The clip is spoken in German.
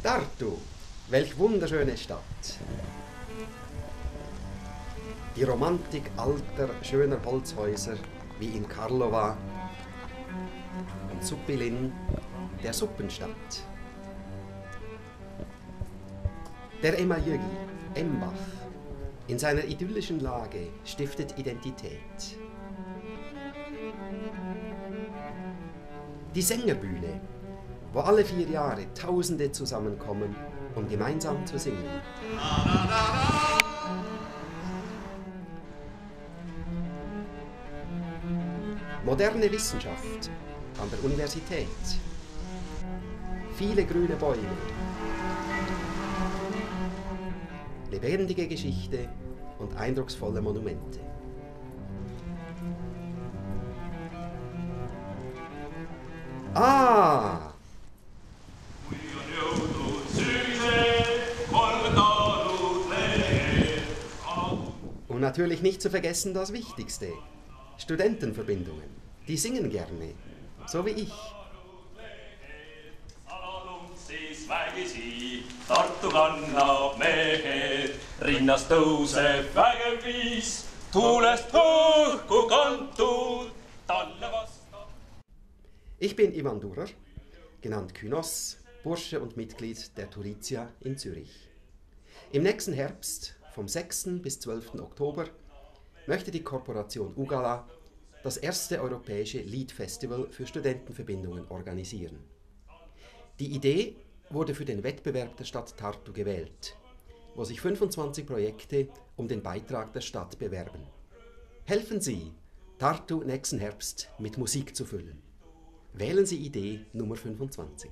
Tartu, welch wunderschöne Stadt. Die Romantik alter, schöner Holzhäuser wie in Karlova und Suppilin, der Suppenstadt. Der Emajögi, Embach, in seiner idyllischen Lage stiftet Identität. Die Sängerbühne, wo alle 4 Jahre Tausende zusammenkommen, um gemeinsam zu singen. Moderne Wissenschaft an der Universität. Viele grüne Bäume. Lebendige Geschichte und eindrucksvolle Monumente. Ah! Und natürlich nicht zu vergessen das Wichtigste. Studentenverbindungen. Die singen gerne, so wie ich. Tartu kannab mehed, rinnast tõuseb vägev viis, tuulest õhku kantud, talle vastab. Ich bin Ivan Durer, genannt Kynos, Bursche und Mitglied der Turitia in Zürich. Im nächsten Herbst, vom 6. bis 12. Oktober, möchte die Korporation Ugala das erste europäische Liedfestival für Studentenverbindungen organisieren. Die Idee wurde für den Wettbewerb der Stadt Tartu gewählt, wo sich 25 Projekte um den Beitrag der Stadt bewerben. Helfen Sie, Tartu nächsten Herbst mit Musik zu füllen. Wählen Sie Idee Nummer 25.